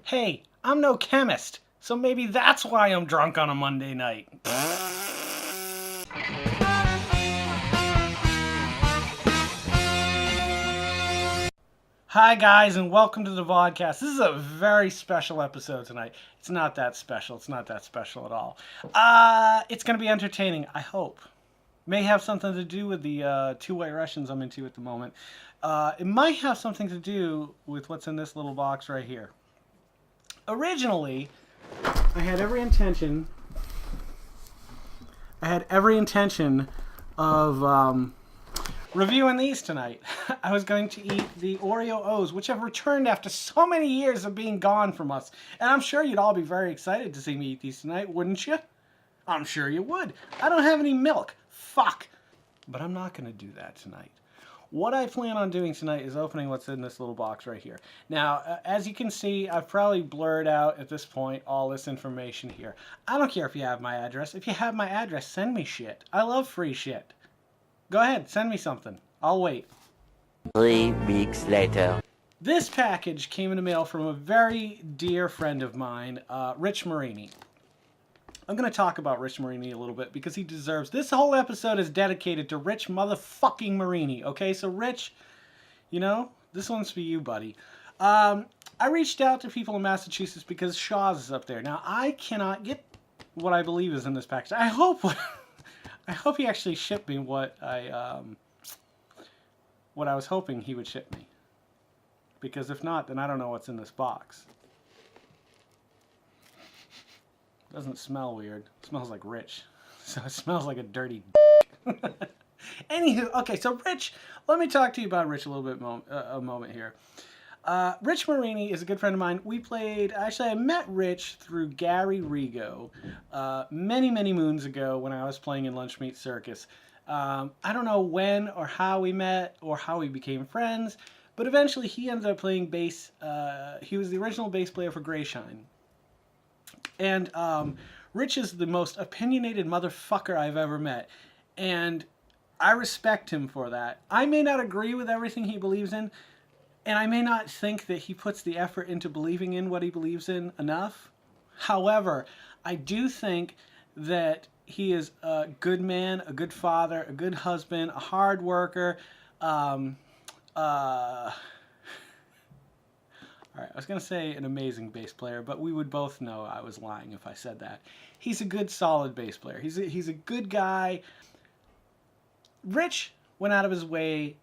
Hey, I'm no chemist, so maybe that's why I'm drunk on a Monday night. Hi guys, and welcome to the Vodkast. This is a very special episode tonight. It's not that special. It's not that special at all. It's going to be entertaining, I hope. May have something to do with the two White Russians I'm into at the moment. It might have something to do with what's in this little box right here. Originally, I had every intention of reviewing these tonight. I was going to eat the Oreo O's, which have returned after so many years of being gone from us. And I'm sure you'd all be very excited to see me eat these tonight, wouldn't you? I'm sure you would. I don't have any milk. Fuck. But I'm not going to do that tonight. What I plan on doing tonight is opening what's in this little box right here. Now, as you can see, I've probably blurred out at this point all this information here. I don't care if you have my address. If you have my address, send me shit. I love free shit. Go ahead, send me something. I'll wait. 3 weeks later. This package came in the mail from a very dear friend of mine, Rich Marini. I'm going to talk about Rich Marini a little bit because he deserves... This whole episode is dedicated to Rich motherfucking Marini, okay? So Rich, you know, this one's for you, buddy. I reached out to people in Massachusetts because Shaw's is up there. Now, I cannot get what I believe is in this package. I hope he actually shipped me what I was hoping he would ship me. Because if not, then I don't know what's in this box. Doesn't smell weird. It smells like Rich. So it smells like a dirty Anywho, okay, so Rich, let me talk to you about Rich a little bit a moment here. Rich Marini is a good friend of mine. I met Rich through Gary Rigo many, many moons ago when I was playing in Lunch Meat Circus. I don't know when or how we met or how we became friends, but eventually he ended up playing bass. He was the original bass player for Grayshine. And Rich is the most opinionated motherfucker I've ever met. And I respect him for that. I may not agree with everything he believes in, and I may not think that he puts the effort into believing in what he believes in enough. However, I do think that he is a good man, a good father, a good husband, a hard worker, all right, I was going to say an amazing bass player, but we would both know I was lying if I said that. He's a good, solid bass player. He's a good guy. Rich went out of his way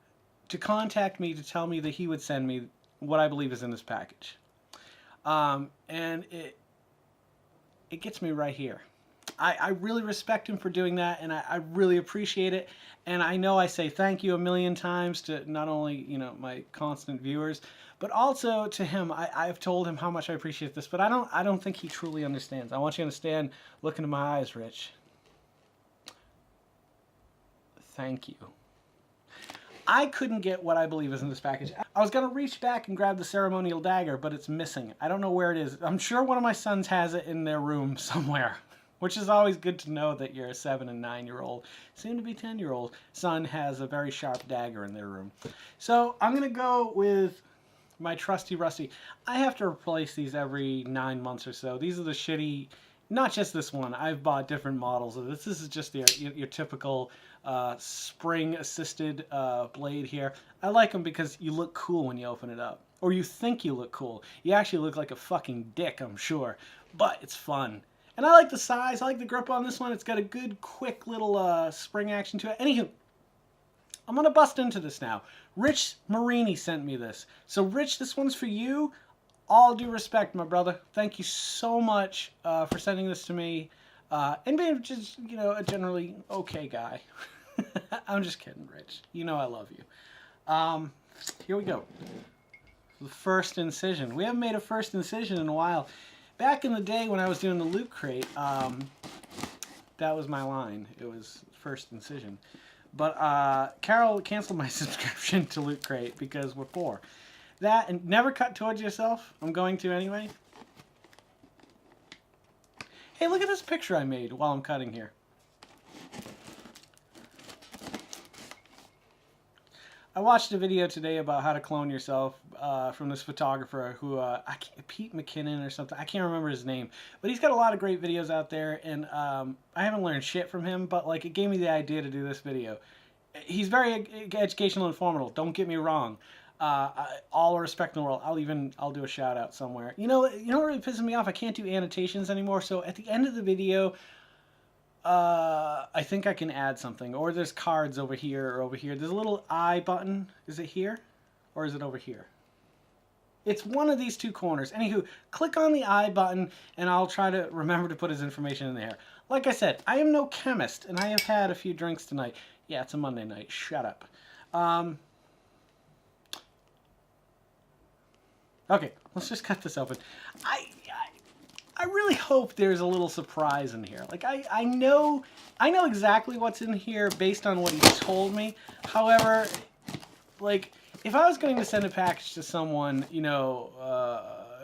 to contact me to tell me that he would send me what I believe is in this package. And it gets me right here. I really respect him for doing that, and I really appreciate it. And I know I say thank you a million times to not only, you know, my constant viewers, but also to him. I've told him how much I appreciate this, but I don't think he truly understands. I want you to understand. Look into my eyes, Rich. Thank you. I couldn't get what I believe is in this package. I was going to reach back and grab the ceremonial dagger, but it's missing. I don't know where it is. I'm sure one of my sons has it in their room somewhere. Which is always good to know that your 7 and 9-year-old, soon to be 10-year-old son has a very sharp dagger in their room. So I'm going to go with my trusty Rusty. I have to replace these every 9 months or so. These are the shitty, not just this one. I've bought different models of this. This is just your typical spring-assisted blade here. I like them because you look cool when you open it up. Or you think you look cool. You actually look like a fucking dick, I'm sure. But it's fun. And I like the size. I like the grip on this one. It's got a good, quick little spring action to it. Anywho, I'm going to bust into this now. Rich Marini sent me this. So, Rich, this one's for you. All due respect, my brother. Thank you so much for sending this to me. And being just, you know, a generally okay guy. I'm just kidding, Rich. You know I love you. Here we go. The first incision. We haven't made a first incision in a while. Back in the day when I was doing the Loot Crate, that was my line. It was first incision. But Carol canceled my subscription to Loot Crate because we're poor. That and never cut towards yourself. I'm going to anyway. Hey, look at this picture I made while I'm cutting here. I watched a video today about how to clone yourself from this photographer who, Pete McKinnon or something. I can't remember his name. But he's got a lot of great videos out there, and I haven't learned shit from him, but like it gave me the idea to do this video. He's very educational and informative, don't get me wrong. All respect in the world. I'll do a shout out somewhere. You know what really pisses me off? I can't do annotations anymore, so at the end of the video, I think I can add something. Or there's cards over here or over here. There's a little I button. Is it here? Or is it over here? It's one of these two corners. Anywho, click on the I button and I'll try to remember to put his information in there. Like I said, I am no chemist and I have had a few drinks tonight. Yeah, it's a Monday night. Shut up. Okay, let's just cut this open. I really hope there's a little surprise in here. Like, I know exactly what's in here based on what he told me. However, like, if I was going to send a package to someone, you know,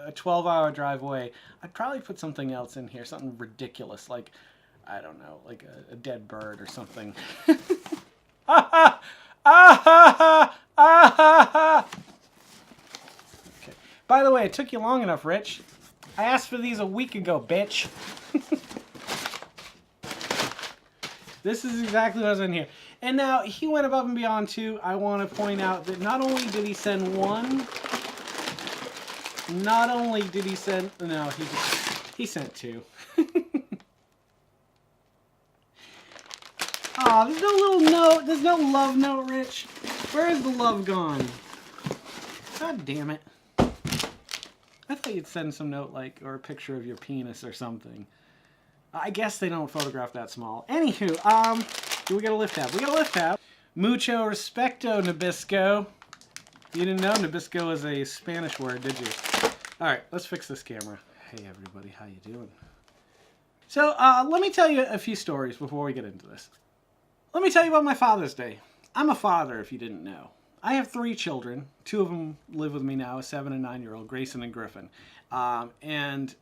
a 12-hour drive away, I'd probably put something else in here, something ridiculous, like, I don't know, like a dead bird or something. Okay. By the way, it took you long enough, Rich. I asked for these a week ago, bitch. This is exactly what's in here. And now, he went above and beyond, too. I want to point out that not only did he send one, not only did he send... No, he sent two. Aw, there's no little note. There's no love note, Rich. Where is the love gone? God damn it. I thought you'd send some note, like, or a picture of your penis or something. I guess they don't photograph that small. Anywho, do we got a lift tab? We got a lift tab. Mucho respecto, Nabisco. You didn't know Nabisco is a Spanish word, did you? All right, let's fix this camera. Hey, everybody, how you doing? So, let me tell you a few stories before we get into this. Let me tell you about my Father's Day. I'm a father, if you didn't know. I have 3 children. 2 of them live with me now, a 7- and 9-year-old, Grayson and Griffin. And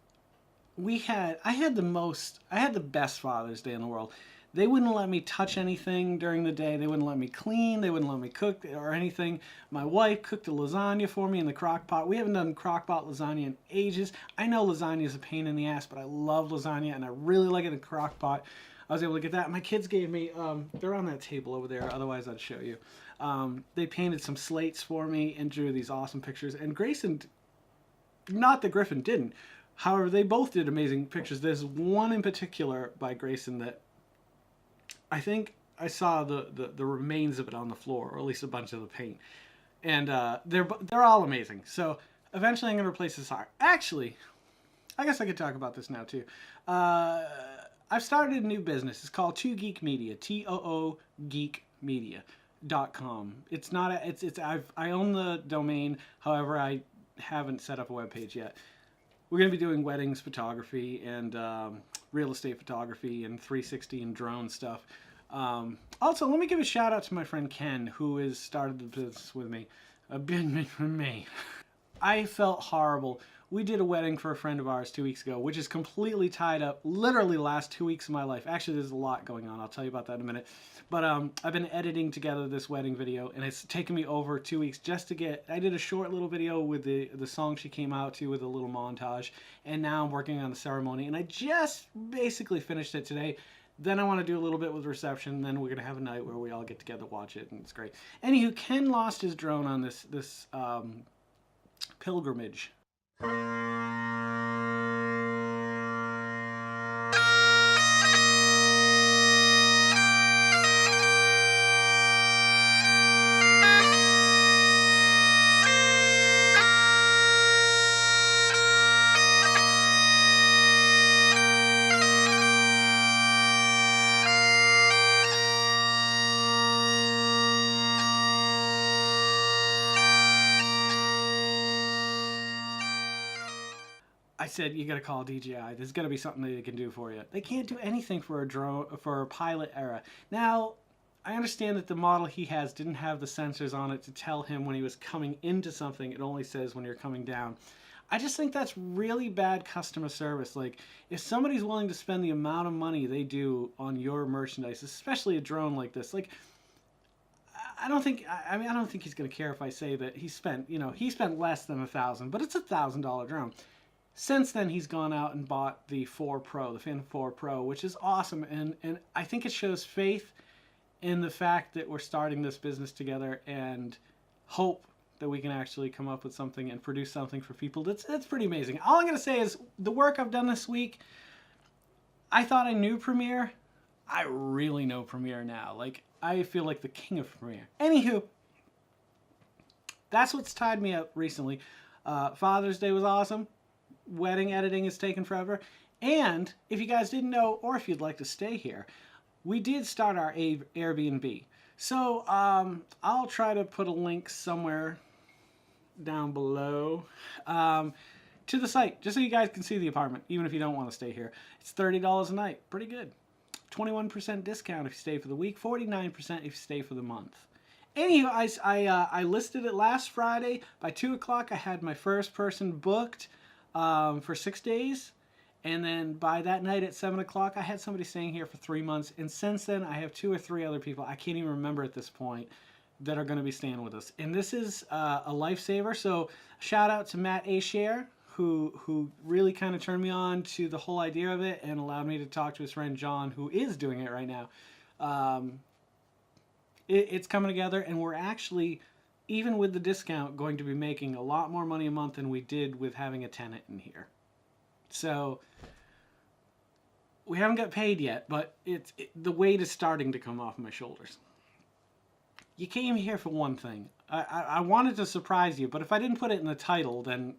I had the best Father's Day in the world. They wouldn't let me touch anything during the day. They wouldn't let me clean. They wouldn't let me cook or anything. My wife cooked a lasagna for me in the crock pot. We haven't done crock pot lasagna in ages. I know lasagna is a pain in the ass, but I love lasagna, and I really like it in the crock pot. I was able to get that. My kids gave me, they're on that table over there, otherwise I'd show you. They painted some slates for me and drew these awesome pictures. And Grayson, not that Griffin didn't, however, they both did amazing pictures. There's one in particular by Grayson that I think I saw the remains of it on the floor, or at least a bunch of the paint. And they're all amazing. So eventually I'm going to replace this art. Actually, I guess I could talk about this now too. I've started a new business. It's called Too Geek Media. TOO Geek Media. .com. It's not I own the domain, however I haven't set up a webpage yet. We're going to be doing weddings photography and real estate photography and 360 and drone stuff. Also, let me give a shout out to my friend Ken, who has started the business with me. I felt horrible. We did a wedding for a friend of ours 2 weeks ago, which is completely tied up, literally the last 2 weeks of my life. Actually, there's a lot going on. I'll tell you about that in a minute. But I've been editing together this wedding video, and it's taken me over 2 weeks just to get... I did a short little video with the song she came out to with a little montage, and now I'm working on the ceremony, and I just basically finished it today. Then I want to do a little bit with reception, then we're going to have a night where we all get together, watch it, and it's great. Anywho, Ken lost his drone on this pilgrimage. I said, you gotta call DJI. There's gotta be something they can do for you. They can't do anything for a drone, for a pilot era. Now, I understand that the model he has didn't have the sensors on it to tell him when he was coming into something. It only says when you're coming down. I just think that's really bad customer service. Like, if somebody's willing to spend the amount of money they do on your merchandise, especially a drone like this, like, I don't think. I mean, I don't think he's gonna care if I say that he spent. He spent less than $1,000, but it's $1,000 drone. Since then, he's gone out and bought the 4 Pro, the Phantom 4 Pro, which is awesome, and I think it shows faith in the fact that we're starting this business together, and hope that we can actually come up with something and produce something for people. That's pretty amazing. All I'm gonna say is the work I've done this week. I thought I knew Premiere. I really know Premiere now. Like, I feel like the king of Premiere. Anywho, that's what's tied me up recently. Father's Day was awesome. Wedding editing has taken forever. And if you guys didn't know, or if you'd like to stay here, we did start our Airbnb. So I'll try to put a link somewhere down below to the site, just so you guys can see the apartment, even if you don't want to stay here. It's $30 a night. Pretty good. 21% discount if you stay for the week, 49% if you stay for the month. Anyway, I listed it last Friday. By 2 o'clock, I had my first person booked for 6 days. And then by that night at 7 o'clock, I had somebody staying here for 3 months. And since then, I have 2 or 3 other people, I can't even remember at this point, that are going to be staying with us. And this is a lifesaver. So shout out to Matt Asher, who really kind of turned me on to the whole idea of it and allowed me to talk to his friend John, who is doing it right now. It's coming together, and we're actually, even with the discount, going to be making a lot more money a month than we did with having a tenant in here. So we haven't got paid yet, but the weight is starting to come off my shoulders. You came here for one thing. I wanted to surprise you, but if I didn't put it in the title, then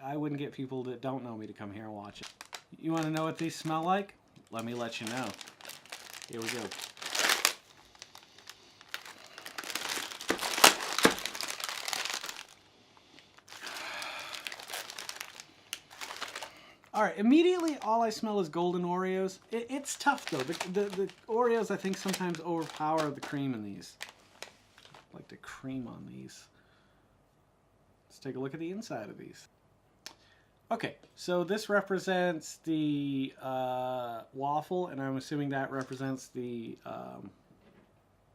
I wouldn't get people that don't know me to come here and watch it. You want to know what these smell like? Let me let you know. Here we go. Alright, immediately all I smell is golden Oreos. It's tough though. The Oreos I think sometimes overpower the cream in these. I like the cream on these. Let's take a look at the inside of these. Okay, so this represents the waffle, and I'm assuming that represents the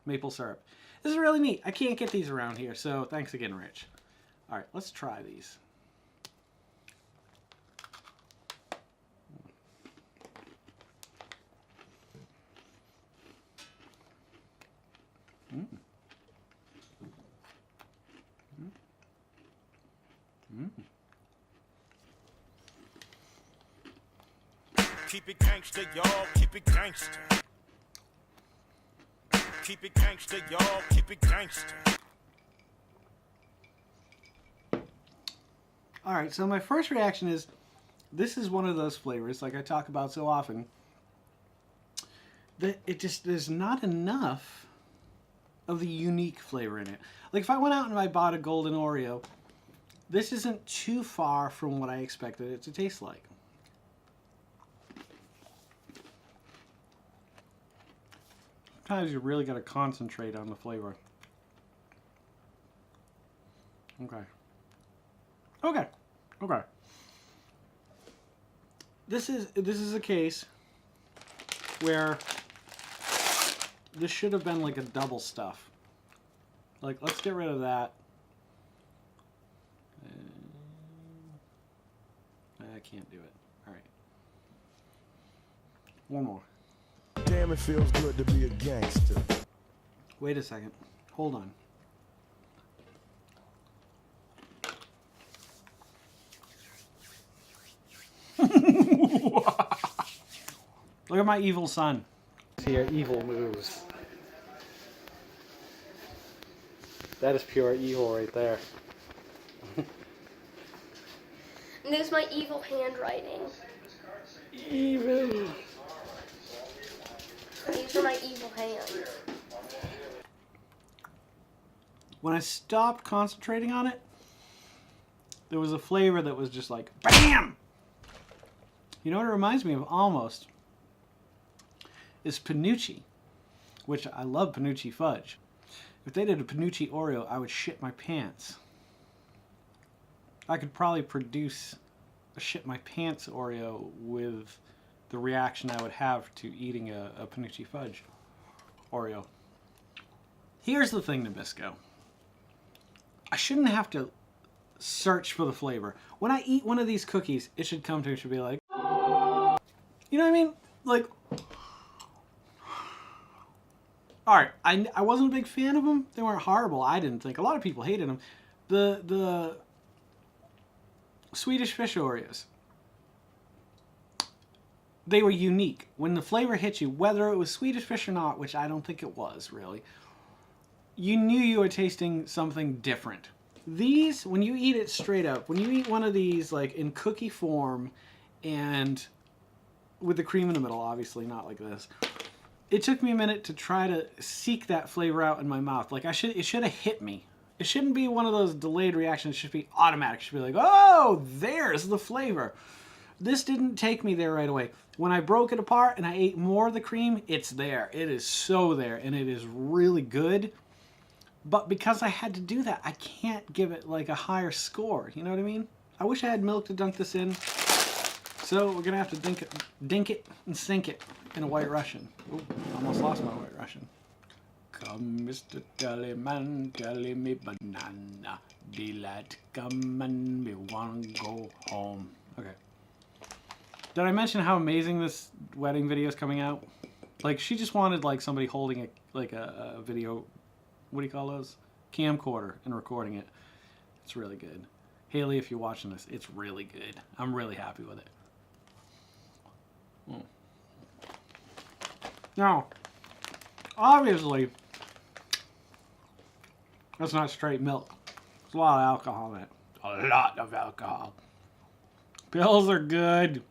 maple syrup. This is really neat. I can't get these around here, so thanks again, Rich. Alright, let's try these. Keep it gangster, y'all, keep it gangster. Keep it gangster, y'all, keep it gangster. Alright, so my first reaction is, this is one of those flavors, like I talk about so often, that there's not enough of the unique flavor in it. Like if I went out and I bought a golden Oreo, this isn't too far from what I expected it to taste like. Sometimes you really got to concentrate on the flavor. Okay. This is a case where this should have been like a double stuff. Like, let's get rid of that. I can't do it. All right. One more. Damn, it feels good to be a gangster. Wait a second. Hold on. Look at my evil son. See your evil moves. That is pure evil right there. And there's my evil handwriting. Evil. These are my evil hands. When I stopped concentrating on it, there was a flavor that was just like, BAM! You know what it reminds me of almost? Is Panicky, which I love Panicky Fudge. If they did a Panicky Oreo, I would shit my pants. I could probably produce a shit my pants Oreo with the reaction I would have to eating a Panicky Fudge Oreo. Here's the thing, Nabisco. I shouldn't have to search for the flavor. When I eat one of these cookies, it should come to me, it should be like, you know what I mean? Like, alright, I wasn't a big fan of them. They weren't horrible, I didn't think. A lot of people hated them. The Swedish Fish Oreos, they were unique. When the flavor hit you, whether it was Swedish Fish or not, which I don't think it was, really, you knew you were tasting something different. These, when you eat it straight up, when you eat one of these, like, in cookie form, and with the cream in the middle, obviously, not like this, it took me a minute to try to seek that flavor out in my mouth. Like, it should have hit me. It shouldn't be one of those delayed reactions. It should be automatic. It should be like, oh, there's the flavor. This didn't take me there right away. When I broke it apart and I ate more of the cream, it's there. It is so there, and it is really good. But because I had to do that, I can't give it like a higher score. You know what I mean? I wish I had milk to dunk this in. So we're going to have to dink it and sink it in a White Russian. Ooh, almost lost my White Russian. Come, Mr. Tellyman, telly me banana. Delight, come and me want to go home. Okay. Did I mention how amazing this wedding video is coming out? Like, she just wanted like somebody holding a video, what do you call those? Camcorder, and recording it. It's really good. Haley, if you're watching this, it's really good. I'm really happy with it. Now, obviously, that's not straight milk. There's a lot of alcohol in it. A lot of alcohol. Pills are good.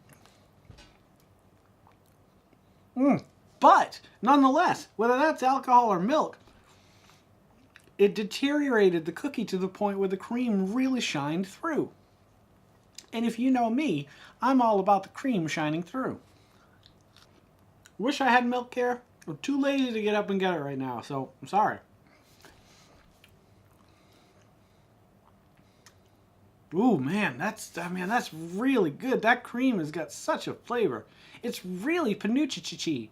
But, nonetheless, whether that's alcohol or milk, it deteriorated the cookie to the point where the cream really shined through. And if you know me, I'm all about the cream shining through. Wish I had milk here. I'm too lazy to get up and get it right now, so I'm sorry. Ooh, man, that's really good. That cream has got such a flavor. It's really panucci.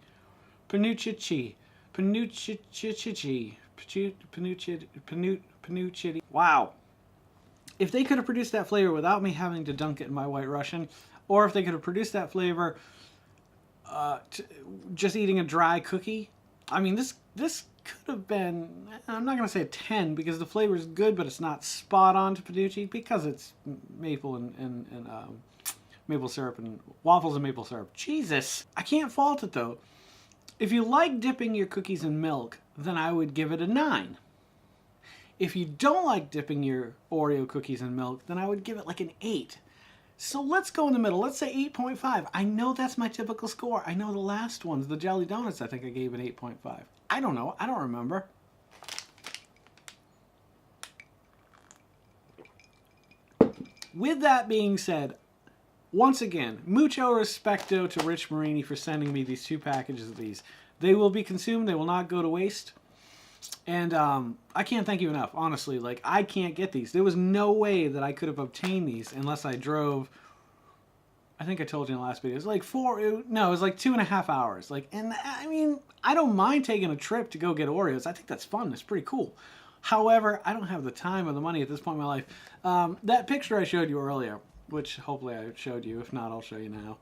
Wow. If they could have produced that flavor without me having to dunk it in my White Russian, or if they could have produced that flavor just eating a dry cookie, I mean, this could have been, I'm not going to say a 10 because the flavor is good, but it's not spot on to Panicky because it's maple and maple syrup and waffles and maple syrup. Jesus! I can't fault it though. If you like dipping your cookies in milk, then I would give it a 9. If you don't like dipping your Oreo cookies in milk, then I would give it like an 8. So let's go in the middle. Let's say 8.5. I know that's my typical score. I know the last ones, the Jelly Donuts, I think I gave an 8.5. I don't know. I don't remember. With that being said, once again, mucho respecto to Rich Marini for sending me these 2 packages of these. They will be consumed. They will not go to waste. And I can't thank you enough, honestly. Like, I can't get these. There was no way that I could have obtained these unless I drove, I think I told you in the last video, it was like it was like 2.5 hours. Like, and I mean, I don't mind taking a trip to go get Oreos. I think that's fun. It's pretty cool. However, I don't have the time or the money at this point in my life. That picture I showed you earlier, which hopefully I showed you. If not, I'll show you now,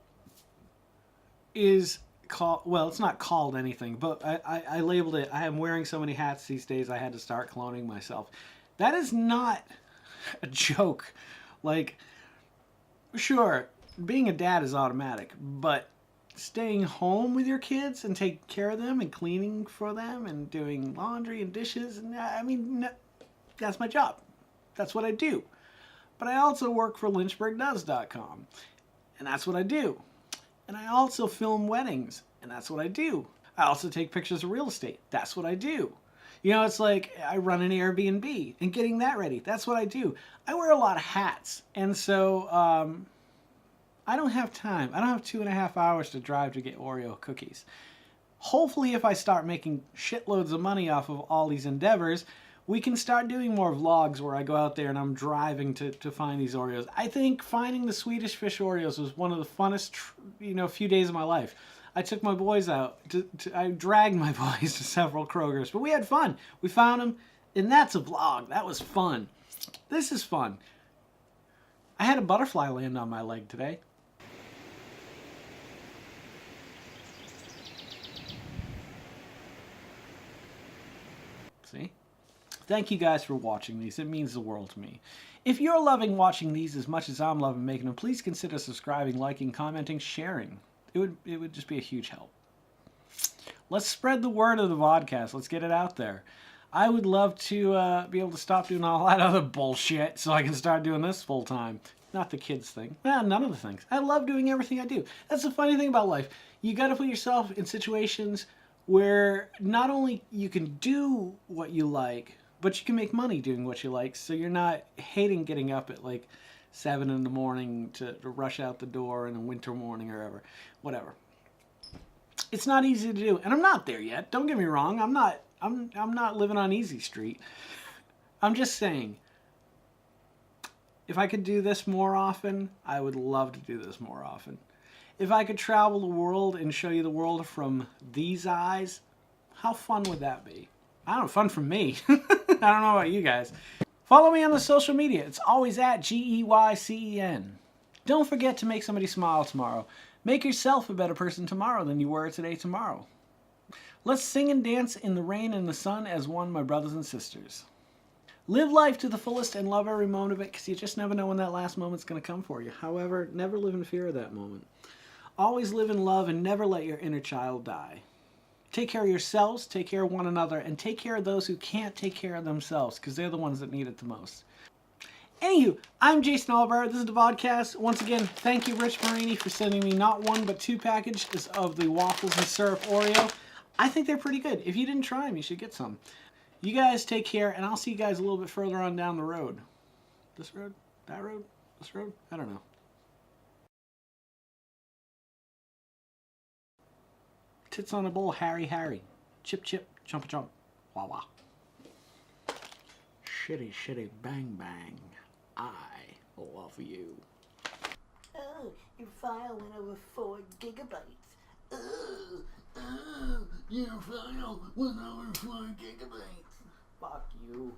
is called, well, it's not called anything, but I labeled it, I am wearing so many hats these days I had to start cloning myself. That is not a joke. Like, sure, being a dad is automatic, but staying home with your kids and taking care of them and cleaning for them and doing laundry and dishes, and I mean, that's my job. That's what I do. But I also work for lynchburgdoes.com, and that's what I do. And I also film weddings, and that's what I do. I also take pictures of real estate. That's what I do. You know, it's like I run an Airbnb and getting that ready. That's what I do. I wear a lot of hats, and so I don't have time. I don't have 2.5 hours to drive to get Oreo cookies. Hopefully, if I start making shitloads of money off of all these endeavors, we can start doing more vlogs where I go out there and I'm driving to find these Oreos. I think finding the Swedish Fish Oreos was one of the funnest, few days of my life. I took my boys out. I dragged my boys to several Krogers, but we had fun. We found them, and that's a vlog. That was fun. This is fun. I had a butterfly land on my leg today. See? Thank you guys for watching these. It means the world to me. If you're loving watching these as much as I'm loving making them, please consider subscribing, liking, commenting, sharing. It would just be a huge help. Let's spread the word of the Vodkast. Let's get it out there. I would love to be able to stop doing all that other bullshit so I can start doing this full time. Not the kids thing. None of the things. I love doing everything I do. That's the funny thing about life. You got to put yourself in situations where not only you can do what you like, but you can make money doing what you like, so you're not hating getting up at like 7 in the morning to rush out the door in a winter morning or whatever. It's not easy to do, and I'm not there yet. Don't get me wrong. I'm not living on easy street. I'm just saying, if I could do this more often, I would love to do this more often. If I could travel the world and show you the world from these eyes, how fun would that be? I don't know, fun for me. I don't know about you guys. Follow me on the social media. It's always at GEYCEN. Don't forget to make somebody smile tomorrow. Make yourself a better person tomorrow than you were today tomorrow. Let's sing and dance in the rain and the sun as one, my brothers and sisters. Live life to the fullest and love every moment of it, because you just never know when that last moment's going to come for you. However, never live in fear of that moment. Always live in love and never let your inner child die. Take care of yourselves, take care of one another, and take care of those who can't take care of themselves, because they're the ones that need it the most. Anywho, I'm Jason Alberetson. This is the Vodkast. Once again, thank you, Rich Marini, for sending me not one but 2 packages of the Waffles and Syrup Oreo. I think they're pretty good. If you didn't try them, you should get some. You guys take care, and I'll see you guys a little bit further on down the road. This road? That road? This road? I don't know. Tits on a bowl, Harry, Harry. Chip, chip, chompa, chomp. Wah, wah. Shitty, shitty, bang, bang. I love you. Oh, your file went over 4 gigabytes. Your file went over 4 gigabytes. Fuck you.